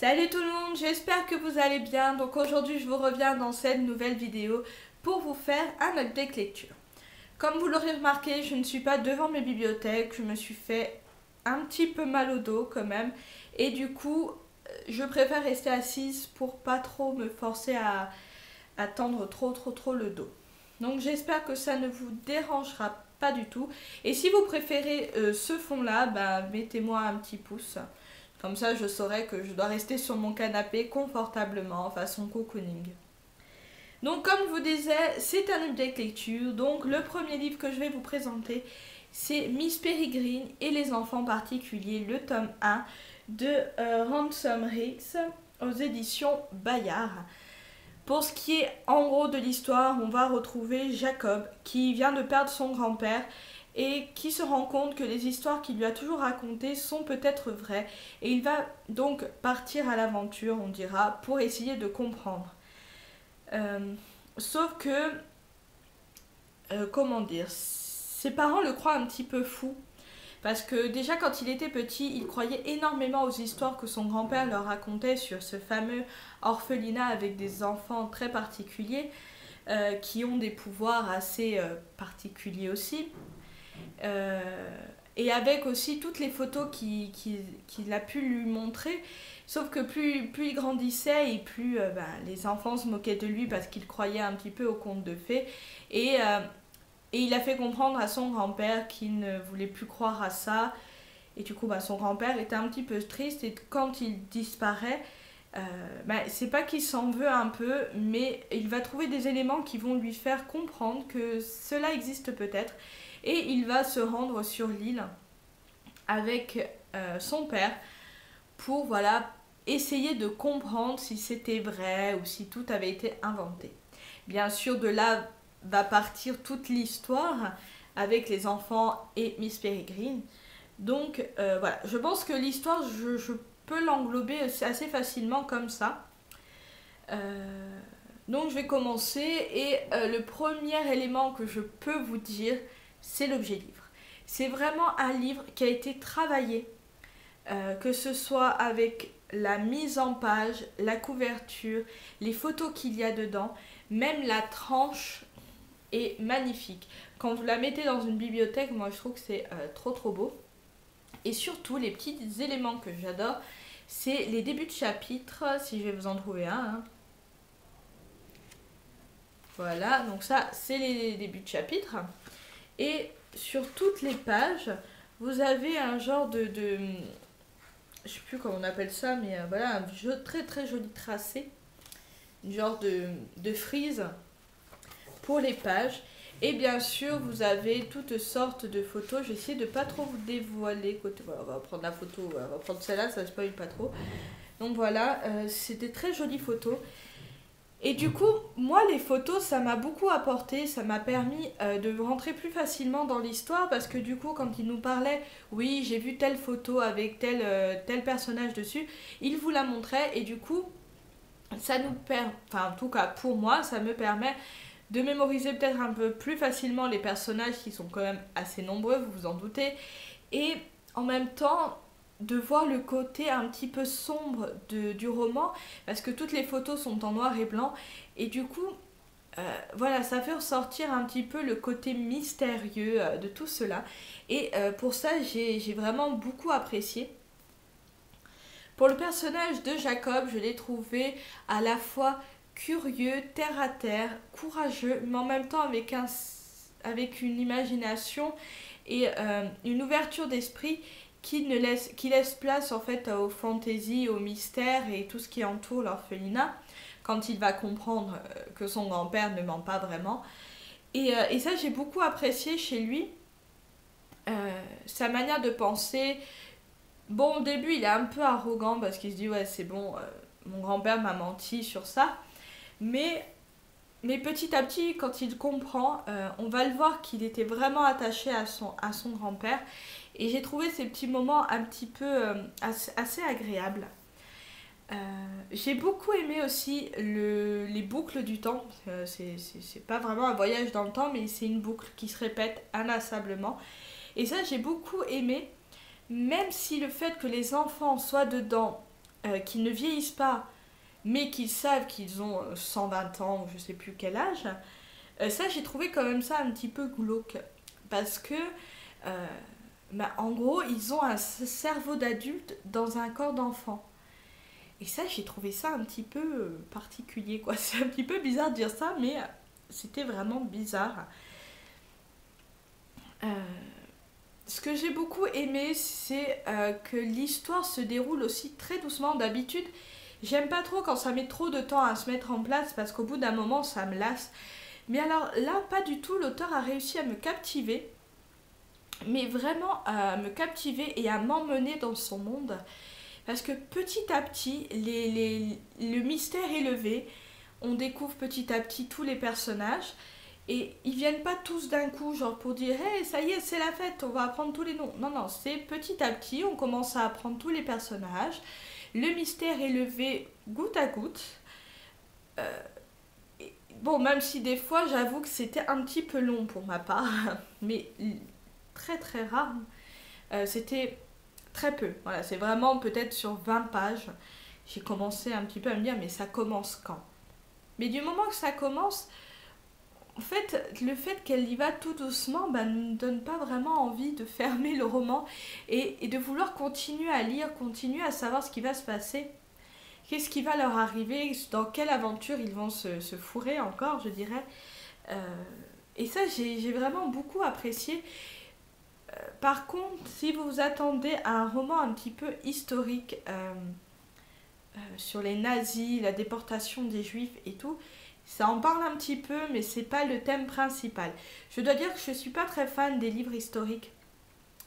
Salut tout le monde, j'espère que vous allez bien. Donc aujourd'hui je vous reviens dans cette nouvelle vidéo pour vous faire un update lecture. Comme vous l'aurez remarqué, je ne suis pas devant mes bibliothèques, je me suis fait un petit peu mal au dos quand même. Et du coup, je préfère rester assise pour pas trop me forcer à tendre trop le dos. Donc j'espère que ça ne vous dérangera pas du tout. Et si vous préférez ce fond là, mettez-moi un petit pouce. Comme ça, je saurai que je dois rester sur mon canapé confortablement, façon cocooning. Donc, comme je vous disais, c'est un update lecture. Donc, le premier livre que je vais vous présenter, c'est Miss Peregrine et les enfants particuliers, le tome 1 de Ransom Riggs aux éditions Bayard. Pour ce qui est en gros de l'histoire, on va retrouver Jacob qui vient de perdre son grand-père et qui se rend compte que les histoires qu'il lui a toujours racontées sont peut-être vraies. Et il va donc partir à l'aventure, on dira, pour essayer de comprendre. Sauf que, comment dire, ses parents le croient un petit peu fou. Parce que déjà quand il était petit, il croyait énormément aux histoires que son grand-père leur racontait sur ce fameux orphelinat avec des enfants très particuliers, qui ont des pouvoirs assez particuliers aussi. Et avec aussi toutes les photos qu'il a pu lui montrer. Sauf que plus il grandissait et plus les enfants se moquaient de lui parce qu'il croyait un petit peu aux contes de fées. Et il a fait comprendre à son grand-père qu'il ne voulait plus croire à ça. Et du coup, son grand-père était un petit peu triste. Et quand il disparaît, c'est pas qu'il s'en veut un peu, mais il va trouver des éléments qui vont lui faire comprendre que cela existe peut-être. Et il va se rendre sur l'île avec son père pour essayer de comprendre si c'était vrai ou si tout avait été inventé. Bien sûr, de là va partir toute l'histoire avec les enfants et Miss Peregrine. Donc je pense que l'histoire, je peux l'englober assez facilement comme ça. Donc je vais commencer et le premier élément que je peux vous dire, c'est l'objet livre. C'est vraiment un livre qui a été travaillé, que ce soit avec la mise en page, la couverture, les photos qu'il y a dedans, même la tranche est magnifique. Quand vous la mettez dans une bibliothèque, moi je trouve que c'est trop beau. Et surtout, les petits éléments que j'adore, c'est les débuts de chapitre, si je vais vous en trouver un. Voilà, donc ça, c'est les débuts de chapitre. Et sur toutes les pages, vous avez un genre de je sais plus comment on appelle ça, mais un très joli tracé. Une genre de frise pour les pages. Et bien sûr, vous avez toutes sortes de photos. Je vais essayer de pas trop vous dévoiler. Voilà, on va prendre la photo, on va prendre celle-là, ça ne spoil pas trop. Donc voilà, c'est des très jolies photos. Et du coup, moi, les photos, ça m'a beaucoup apporté, ça m'a permis de rentrer plus facilement dans l'histoire parce que du coup, quand il nous parlait, oui, j'ai vu telle photo avec tel personnage dessus, il vous la montrait et du coup, ça nous permet, enfin en tout cas pour moi, ça me permet de mémoriser peut-être un peu plus facilement les personnages qui sont quand même assez nombreux, vous vous en doutez, et en même temps de voir le côté un petit peu sombre du roman, parce que toutes les photos sont en noir et blanc, et du coup, ça fait ressortir un petit peu le côté mystérieux de tout cela, et pour ça, j'ai vraiment beaucoup apprécié. Pour le personnage de Jacob, je l'ai trouvé à la fois curieux, terre à terre, courageux, mais en même temps avec une imagination et une ouverture d'esprit qui laisse place en fait aux fantaisies, au mystère et tout ce qui entoure l'orphelinat quand il va comprendre que son grand-père ne ment pas vraiment. Et ça, j'ai beaucoup apprécié chez lui, sa manière de penser. Bon, au début, il est un peu arrogant parce qu'il se dit, ouais, c'est bon, mon grand-père m'a menti sur ça. Mais petit à petit, quand il comprend, on va le voir qu'il était vraiment attaché à son grand-père. Et j'ai trouvé ces petits moments un petit peu assez agréables. J'ai beaucoup aimé aussi les boucles du temps. C'est pas vraiment un voyage dans le temps, mais c'est une boucle qui se répète inlassablement. Et ça, j'ai beaucoup aimé. Même si le fait que les enfants soient dedans qui ne vieillissent pas, mais qui savent qu'ils ont 120 ans ou je sais plus quel âge, ça j'ai trouvé quand même ça un petit peu glauque. Parce que, euh, en gros, ils ont un cerveau d'adulte dans un corps d'enfant. Et ça, j'ai trouvé ça un petit peu particulier, quoi. C'est un petit peu bizarre de dire ça, mais c'était vraiment bizarre. Euh, Ce que j'ai beaucoup aimé, c'est que l'histoire se déroule aussi très doucement. D'habitude, j'aime pas trop quand ça met trop de temps à se mettre en place parce qu'au bout d'un moment, ça me lasse. Mais alors là, pas du tout. L'auteur a réussi à me captiver, mais vraiment à me captiver et à m'emmener dans son monde. Parce que petit à petit, le mystère est levé. On découvre petit à petit tous les personnages. Et ils viennent pas tous d'un coup, genre pour dire hey, ça y est, c'est la fête, on va apprendre tous les noms. Non, non, c'est petit à petit, on commence à apprendre tous les personnages. Le mystère est levé goutte à goutte. Euh, bon, même si des fois, j'avoue que c'était un petit peu long pour ma part, mais très très rare. C'était très peu. Voilà, c'est vraiment peut-être sur 20 pages. J'ai commencé un petit peu à me dire, mais ça commence quand? Mais du moment que ça commence, en fait, le fait qu'elle y va tout doucement ne me donne pas vraiment envie de fermer le roman et de vouloir continuer à lire, continuer à savoir ce qui va se passer. Qu'est-ce qui va leur arriver, dans quelle aventure ils vont se fourrer encore, je dirais. Euh, et ça, j'ai vraiment beaucoup apprécié. Par contre, si vous vous attendez à un roman un petit peu historique sur les nazis, la déportation des juifs et tout, ça en parle un petit peu, mais c'est pas le thème principal. Je dois dire que je suis pas très fan des livres historiques.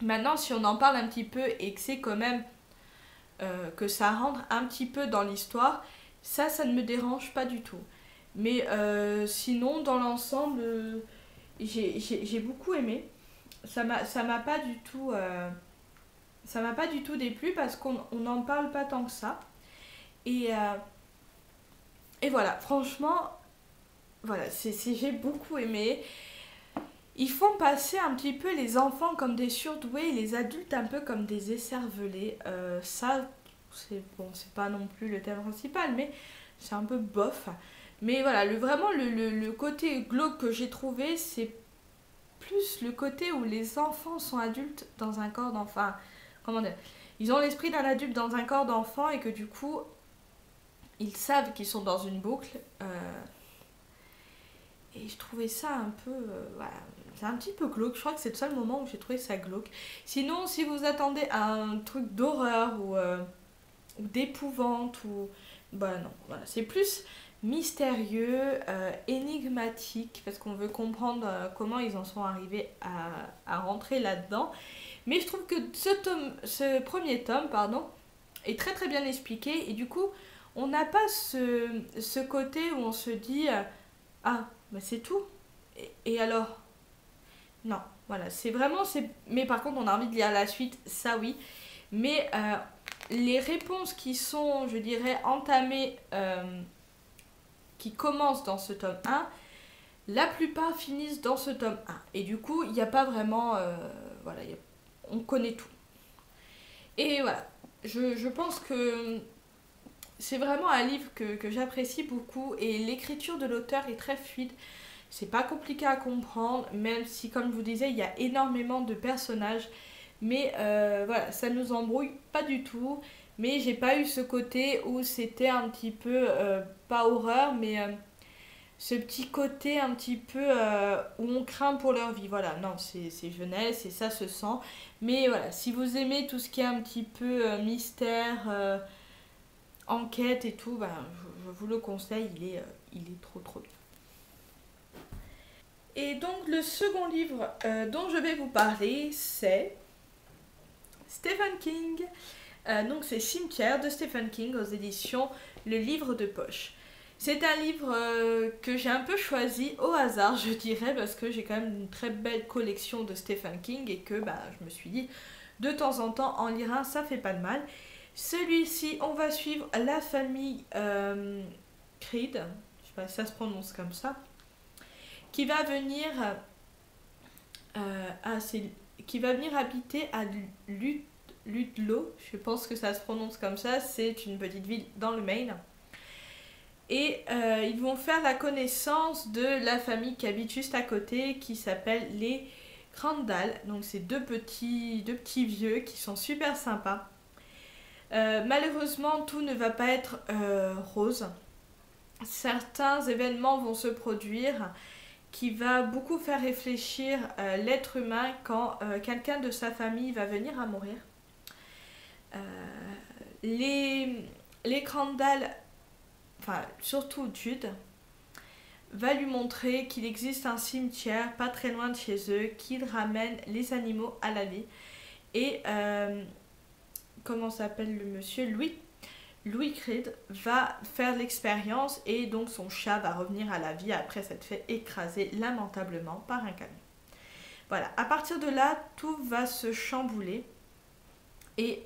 Maintenant, si on en parle un petit peu et que c'est quand même que ça rentre un petit peu dans l'histoire, ça ne me dérange pas du tout. Mais sinon, dans l'ensemble, j'ai beaucoup aimé. Ça m'a pas du tout, ça m'a pas du tout déplu parce qu'on n'en parle pas tant que ça. Et, euh, et voilà, franchement, voilà, j'ai beaucoup aimé. Ils font passer un petit peu les enfants comme des surdoués et les adultes un peu comme des écervelés. Ça, c'est bon, c'est pas non plus le thème principal, mais c'est un peu bof. Mais voilà, vraiment le côté glauque que j'ai trouvé, c'est plus le côté où les enfants sont adultes dans un corps d'enfant. Enfin, comment dire? Ils ont l'esprit d'un adulte dans un corps d'enfant et que du coup, ils savent qu'ils sont dans une boucle. Et je trouvais ça un peu. Voilà, c'est un petit peu glauque. Je crois que c'est le seul moment où j'ai trouvé ça glauque. Sinon, si vous attendez à un truc d'horreur ou d'épouvante, ou. Bah non, voilà. C'est plus mystérieux, énigmatique, parce qu'on veut comprendre comment ils en sont arrivés à rentrer là-dedans. Mais je trouve que ce premier tome, pardon, est très très bien expliqué. Et du coup, on n'a pas ce côté où on se dit ah, bah c'est tout. Et alors? Non, voilà, c'est vraiment. Mais par contre, on a envie de lire la suite, ça oui. Mais les réponses qui sont, je dirais, entamées, qui commencent dans ce tome 1, la plupart finissent dans ce tome 1. Et du coup, il n'y a pas vraiment. Voilà, on connaît tout. Et voilà, je pense que c'est vraiment un livre que j'apprécie beaucoup et l'écriture de l'auteur est très fluide. C'est pas compliqué à comprendre, même si, comme je vous disais, il y a énormément de personnages. Mais voilà, ça nous embrouille pas du tout. Mais j'ai pas eu ce côté où c'était un petit peu, pas horreur, mais ce petit côté un petit peu où on craint pour leur vie. Voilà, non, c'est jeunesse et ça se sent. Mais voilà, si vous aimez tout ce qui est un petit peu mystère, enquête et tout, ben, je vous le conseille, il est trop trop bien. Et donc le second livre dont je vais vous parler, c'est Stephen King. Donc c'est Cimetière de Stephen King aux éditions Le Livre de Poche. C'est un livre que j'ai un peu choisi au hasard, je dirais, parce que j'ai quand même une très belle collection de Stephen King et que bah, je me suis dit, de temps en temps, en lire un, ça fait pas de mal. Celui-ci, on va suivre la famille Creed, je sais pas si ça se prononce comme ça, qui va venir, qui va venir habiter à Ludlow, je pense que ça se prononce comme ça, c'est une petite ville dans le Maine. Et ils vont faire la connaissance de la famille qui habite juste à côté, qui s'appelle les Crandall. Donc c'est deux petits vieux qui sont super sympas. Malheureusement, tout ne va pas être rose. Certains événements vont se produire qui va beaucoup faire réfléchir l'être humain quand quelqu'un de sa famille va venir à mourir. Les Crandall, enfin surtout Jude, va lui montrer qu'il existe un cimetière pas très loin de chez eux, qu'il ramène les animaux à la vie. Et comment s'appelle le monsieur, Louis Creed va faire l'expérience et donc son chat va revenir à la vie après s'être fait écraser lamentablement par un camion. Voilà, à partir de là, tout va se chambouler et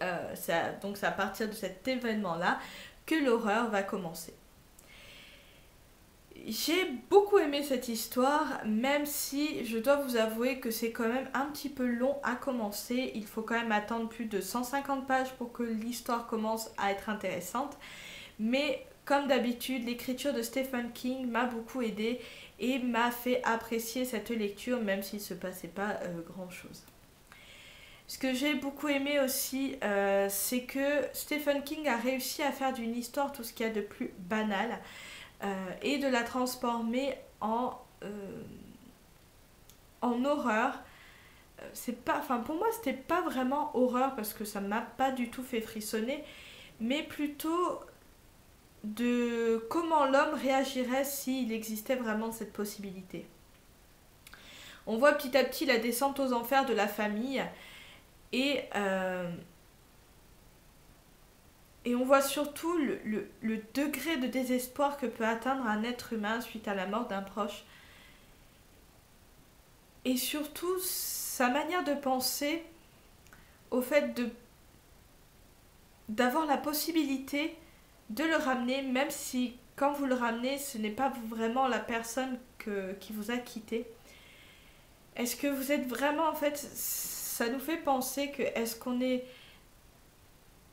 donc c'est à partir de cet événement-là que l'horreur va commencer. J'ai beaucoup aimé cette histoire, même si je dois vous avouer que c'est quand même un petit peu long à commencer. Il faut quand même attendre plus de 150 pages pour que l'histoire commence à être intéressante. Mais comme d'habitude, l'écriture de Stephen King m'a beaucoup aidée et m'a fait apprécier cette lecture, même s'il ne se passait pas grand-chose. Ce que j'ai beaucoup aimé aussi, c'est que Stephen King a réussi à faire d'une histoire tout ce qu'il y a de plus banal. Et de la transformer en horreur. C'est pas, enfin pour moi c'était pas vraiment horreur parce que ça m'a pas du tout fait frissonner, mais plutôt de comment l'homme réagirait s'il existait vraiment cette possibilité. On voit petit à petit la descente aux enfers de la famille et on voit surtout le degré de désespoir que peut atteindre un être humain suite à la mort d'un proche. Et surtout, sa manière de penser au fait d'avoir la possibilité de le ramener, même si quand vous le ramenez, ce n'est pas vraiment la personne qui vous a quitté. Est-ce que vous êtes vraiment, en fait, ça nous fait penser que est-ce qu'on est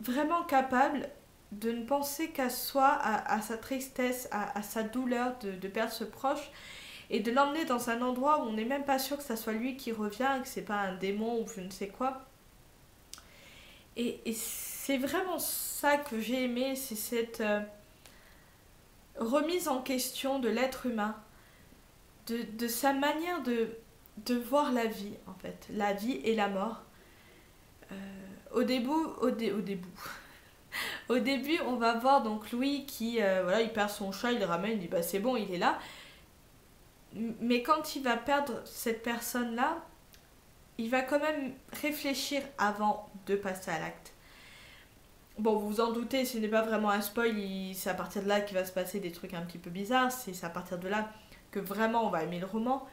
vraiment capable de ne penser qu'à soi, à sa tristesse, à sa douleur de perdre ce proche et de l'emmener dans un endroit où on n'est même pas sûr que ça soit lui qui revient, que c'est pas un démon ou je ne sais quoi. Et c'est vraiment ça que j'ai aimé, c'est cette remise en question de l'être humain, de sa manière de voir la vie en fait, la vie et la mort. Au début, au début, on va voir donc Louis qui, voilà, il perd son chat, il le ramène, il dit bah c'est bon, il est là. Mais quand il va perdre cette personne-là, il va quand même réfléchir avant de passer à l'acte. Bon, vous vous en doutez, ce n'est pas vraiment un spoil, c'est à partir de là qu'il va se passer des trucs un petit peu bizarres, c'est à partir de là que vraiment on va aimer le roman.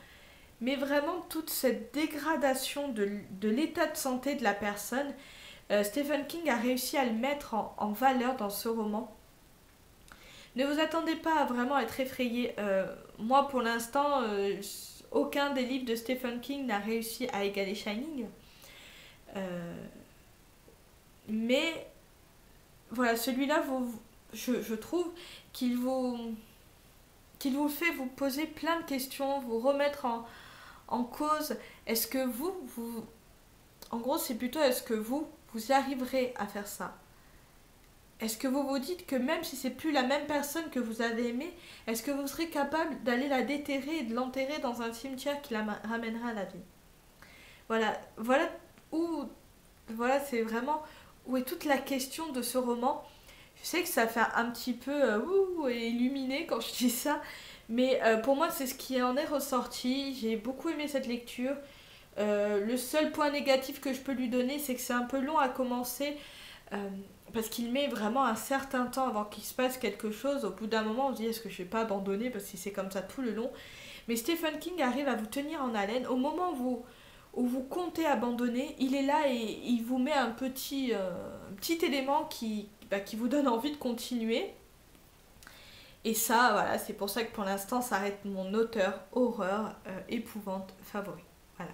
Mais vraiment, toute cette dégradation de l'état de santé de la personne, Stephen King a réussi à le mettre en valeur dans ce roman. Ne vous attendez pas à vraiment être effrayé. Moi, pour l'instant, aucun des livres de Stephen King n'a réussi à égaler Shining. Mais voilà, celui-là, je trouve qu'il vous fait vous poser plein de questions, vous remettre en cause. Est-ce que vous... En gros, c'est plutôt est-ce que vous y arriverez à faire ça? Est-ce que vous vous dites que même si c'est plus la même personne que vous avez aimée, est-ce que vous serez capable d'aller la déterrer et de l'enterrer dans un cimetière qui la ramènera à la vie? Voilà où... Voilà, c'est vraiment où est toute la question de ce roman. Je sais que ça fait un petit peu illuminé quand je dis ça, mais pour moi c'est ce qui en est ressorti. J'ai beaucoup aimé cette lecture. Le seul point négatif que je peux lui donner, c'est que c'est un peu long à commencer parce qu'il met vraiment un certain temps avant qu'il se passe quelque chose. Au bout d'un moment, on se dit est-ce que je vais pas abandonner parce que c'est comme ça tout le long. Mais Stephen King arrive à vous tenir en haleine. Au moment où vous comptez abandonner, il est là et il vous met un petit élément qui vous donne envie de continuer. Et ça, voilà, c'est pour ça que pour l'instant, ça reste mon auteur horreur épouvante favori. Voilà.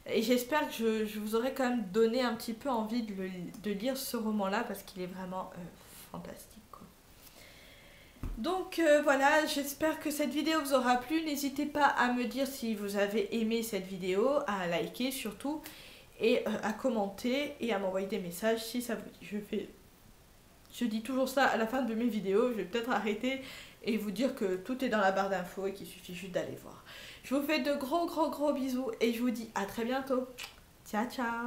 Et j'espère que je vous aurai quand même donné un petit peu envie de lire ce roman-là parce qu'il est vraiment fantastique, quoi. Donc voilà, j'espère que cette vidéo vous aura plu. N'hésitez pas à me dire si vous avez aimé cette vidéo, à liker surtout, et à commenter et à m'envoyer des messages si ça vous dit. Je dis toujours ça à la fin de mes vidéos, je vais peut-être arrêter et vous dire que tout est dans la barre d'infos et qu'il suffit juste d'aller voir. Je vous fais de gros bisous et je vous dis à très bientôt. Ciao ciao.